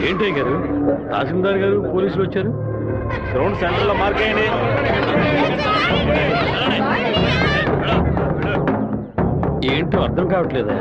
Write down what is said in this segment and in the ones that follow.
ఏంటి గారు తహసీల్దార్ గారు పోలీసులు వచ్చారు గ్రౌండ్ సెంటర్ లో మార్క్ అయ్యండి ఏంటో అర్థం కావట్లేదా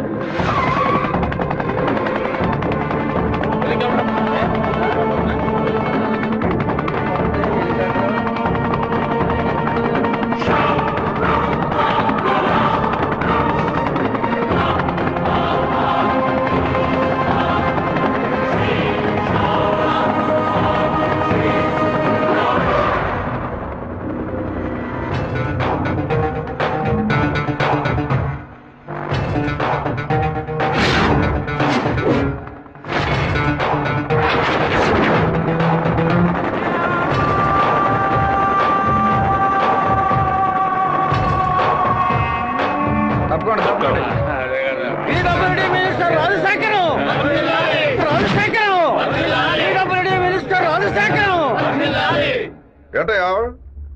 ఏంటయ్యా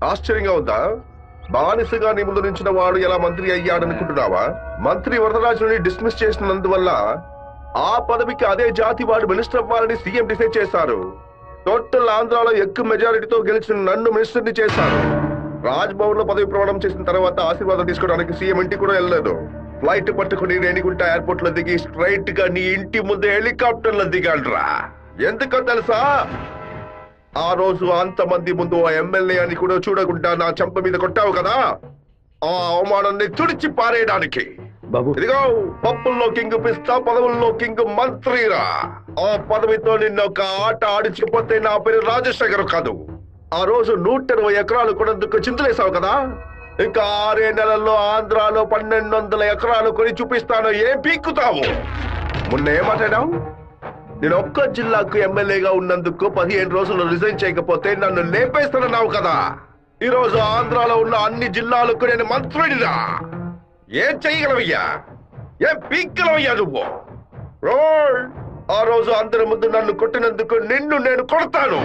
ఆశ్చర్యంగా ఉందా? బానిసగా నీ ముందు నించిన వాడు ఎలా మంత్రి అయ్యాడనుకుంటున్నావా? మంత్రి వరదరాజుని డిస్మిస్ చేసినందువల్ల ఆ పదవికి అదే జాతి వాడు మినిస్టర్ అవ్వాలని సీఎం డిసైడ్ చేశారు. టోటల్ ఆంధ్రాలో ఎక్కువ మెజారిటీతో గెలిచిన నన్ను మినిస్టర్ని చేశారు. రాజ్భవన్ లో పదవి ప్రమాణం చేసిన తర్వాత ఆశీర్వాదం తీసుకోవడానికి సీఎం ఇంటికి కూడా వెళ్ళలేదు. ఫ్లైట్ పట్టుకుని రేణిగుంట ఎయిర్పోర్ట్ లో దిగి స్ట్రైట్ గా నీ ఇంటి ముందు హెలికాప్టర్ లో దిగాడ్రా. ఎందుకో తెలుసా? ఆ రోజు అంతమంది ముందు ఆ ఎమ్మెల్యే అని కూడా చూడకుండా నా చెంప మీద కొట్టావు కదా, ఆ అవమానాన్ని తుడిచి పారేయడానికి. ఇదిగో పప్పుల్లో కింగ్ పిస్తా, పదవుల్లో కింగ్ మంత్రిరా. ఆ పదవితో నిన్న ఒక ఆట ఆడించకపోతే నా పేరు రాజశేఖర్ కాదు. ఆ రోజు 120 ఎకరాలు కొనేందుకు చింతలేసావు కదా, ఇంకా 6 నెలల్లో ఆంధ్రాలో 1200 ఎకరాలు కొని చూపిస్తాను. ఏం పీక్కుతావు? మొన్న ఏమాటాడావు? నేను ఒక్క జిల్లాకు ఎమ్మెల్యేగా ఉన్నందుకు 15 రోజులు రిజైన్ చేయకపోతే నన్ను లేపేస్తానన్నావు కదా. ఈ రోజు ఆంధ్రాలో ఉన్న అన్ని జిల్లాలకు నేను మంత్రుడినా. ఏం చెయ్యగలవయ్యా? ఏం పీక్కలవయ్యా నువ్వు? ఆ రోజు అందరి ముందు నన్ను కొట్టినందుకు నిన్ను నేను కొడతాను.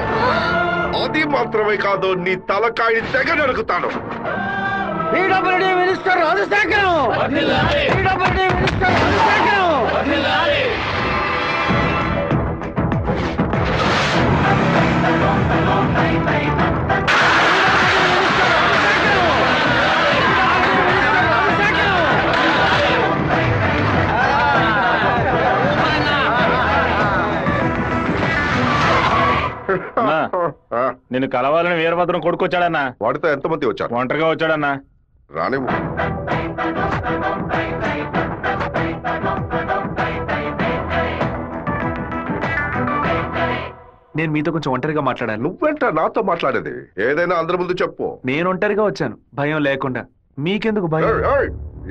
అది మాత్రమే కాదు, నీ తలకాయ తెగ నరుకుతాను. మినిస్టర్ రాజశేఖరం నిన్ను కలవాలని వీరభద్రం కొడుకొచ్చాడన్నా. వాడితో ఎంతమంది వచ్చారు? ఒంటరిగా వచ్చాడన్నా. రానివ్వు. నేను మీతో కొంచెం ఒంటరిగా మాట్లాడాను. నువ్వేంట నాతో మాట్లాడేది? ఏదైనా అందరి ముందు చెప్పు. నేను ఒంటరిగా వచ్చాను, భయం లేకుండా. మీకెందుకు భయం?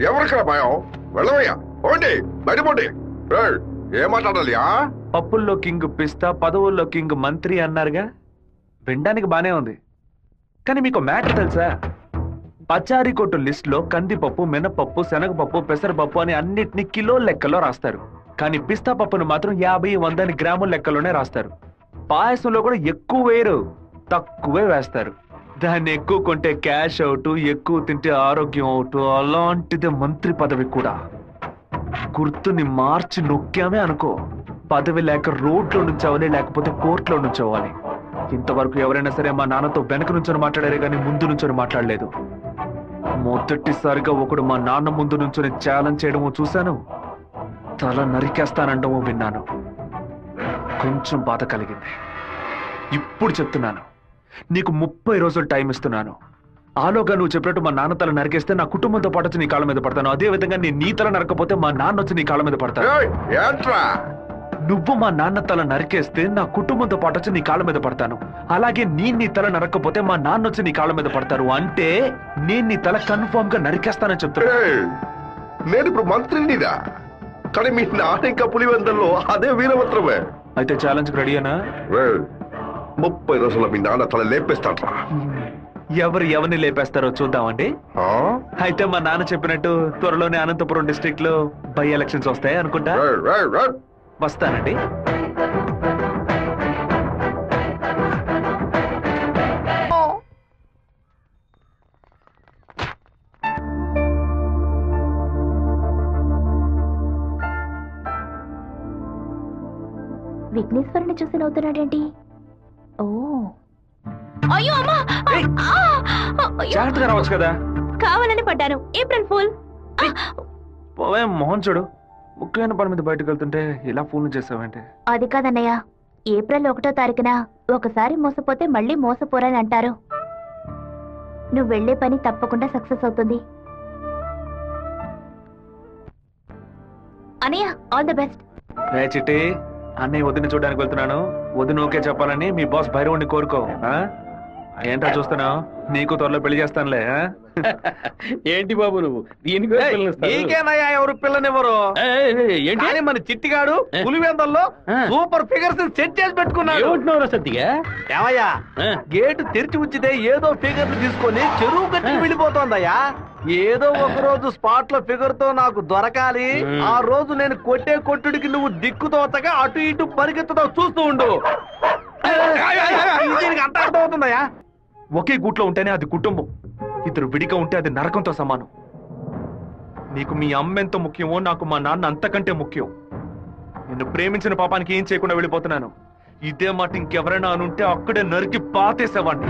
ఎవరికరా భయం? వెళ్ళవయ్యా, పోండి, బయటపోండి. ఏం మాట్లాడాలి? పప్పుల్లో కింగ్ పిస్తా, పదవుల్లో కింగ్ మంత్రి అన్నారుగా. వినడానికి బానే ఉంది, కానీ మీకు మ్యాటర్ తెలుసా? పచారీ కొట్టు లిస్ట్ లో కందిపప్పు, మినపప్పు, శనగపప్పు, పెసరపప్పు అని అన్నిటినీ కిలో లెక్కలో రాస్తారు. కానీ పిస్తా పప్పును మాత్రం 50, 100 గ్రాముల లెక్కలోనే రాస్తారు. పాయసంలో కూడా ఎక్కువ వేయరు, తక్కువే వేస్తారు. దాన్ని ఎక్కువ కొంటే క్యాష్ అవుట్, ఎక్కువ తింటే ఆరోగ్యం అవుట్. అలాంటిదే మంత్రి పదవి కూడా. గుర్తుని మార్చి నొక్కామే అనుకో, పదవి లేక రోడ్లో నుంచోవాలి, లేకపోతే కోర్టులో నుంచోవాలి. ఇంతవరకు ఎవరైనా సరే మా నాన్నతో వెనక నుంచొని మాట్లాడారే కానీ ముందు నుంచొని మాట్లాడలేదు. మొదటిసారిగా ఒకడు మా నాన్న ముందు నుంచొని ఛాలెంజ్ చేయడమో చూశాను, తల నరికేస్తానండమో విన్నాను. కొంచెం బాధ కలిగింది. ఇప్పుడు చెప్తున్నాను, నీకు 30 రోజులు టైం ఇస్తున్నాను. ఆలోగా నువ్వు చెప్పినట్టు మా నాన్న తల నరికేస్తే నా కుటుంబంతో పాటు వచ్చి నీ కాళ్ళ మీద పడతాను. అదే విధంగా నేను నీ తల నరకపోతే మా నాన్న వచ్చి నీ కాళ్ళ మీద పడతాను. నువ్వు మా నాన్న తల నరికేస్తే నా కుటుంబంతో పాటు వచ్చి నీ కాళ్ళ మీద పడతాను. అలాగే నేను నీ తల నరకపోతే మా నాన్న వచ్చి నీ కాళ్ళ మీద పడతారు. అంటే నేను నీ తల కన్ఫర్మ్ గా నరికేస్తానని చెప్తాను. నేను ఇప్పుడు మంత్రినిదా, కానీ మీ నాన్న ఇంకా పులివెందల్లో అదే వీరభద్రమే. అయితే ఛాలెంజ్ రెడీనా? 30 రోజుల్లో మీ నాన్న తల లేపేస్తాడ్రా. ఎవరిని లేపేస్తారో చూద్దామండి. అయితే మా నాన్న చెప్పినట్టు త్వరలోనే అనంతపురం డిస్ట్రిక్ట్ లో బై ఎలక్షన్స్ వస్తాయి అనుకుంటా. వస్తానండి. విఘ్నేశ్వరుని చూసి నవ్వుతున్నాడేంటి? ఓ అయ్యో అమ్మా! ఏయ్! అయ్యో! జాగ్రత్తగా రావచ్చు కదా. కావాలని పడ్డాను. April fool. పోవే మోహన్ చూడు, ముఖ్యమైన పని మీద బయటకు వెళ్తుంటే ఇలా ఫోన్ చేసావంటే. అది కాదన్నయ్య, ఏప్రిల్ 1వ తారీఖున ఒకసారి మోసపోతే మళ్ళీ మోసపోరని అంటారు. నువ్వు వెళ్లే పని తప్పకుండా సక్సెస్ అవుతుంది. అన్నయ్య, ఆల్ ది బెస్ట్. రే చిట్టి, అన్నయ్య వదిన చూడడానికి వెళ్తున్నాను. వదిన ఓకే చెప్పాలని మీ బాస్ భైరవుని కోరుకో. ఏంటా చూస్తున్నావు? నీకు త్వరలో పెళ్లి చేస్తానులే. ఏంటి బాబు నువ్వు దీనికి నీకేనయ్యా ఎవరు పిల్లనివ్వరు? ఏంటి మన చిట్టిగాడు పులివెందల్లో సూపర్ ఫిగర్స్ సెట్ చేసి పెట్టుకున్నాడు. ఏమంటున్నావు సత్తిగా? ఏమయ్యా, గేటు తెరిచి ఉంచితే ఏదో ఫిగర్లు తీసుకొని చెరువు కట్టి వెళ్ళిపోతోందయ్యా. ఏదో ఒక రోజు స్పాట్ లో ఫిగర్ తో నాకు దొరకాలి. ఆ రోజు నేను కొట్టే కొట్టుడికి నువ్వు దిక్కుతోతగా అటు ఇటు పరిగెత్తుతావు, చూస్తూ ఉండు. దీనికి అంత అర్థం అవుతుందయ్యా. ఒకే గూట్లో ఉంటేనే అది కుటుంబం, ఇద్దరు విడిగా ఉంటే అది నరకంతో సమానం. నీకు మీ అమ్మ ఎంత ముఖ్యమో నాకు మా నాన్న అంతకంటే ముఖ్యం. నిన్ను ప్రేమించిన పాపానికి ఏం చేయకుండా వెళ్ళిపోతున్నాను. ఇదే మాట ఇంకెవరైనా అనుంటే అక్కడే నరికి పాతేసేవాడిని.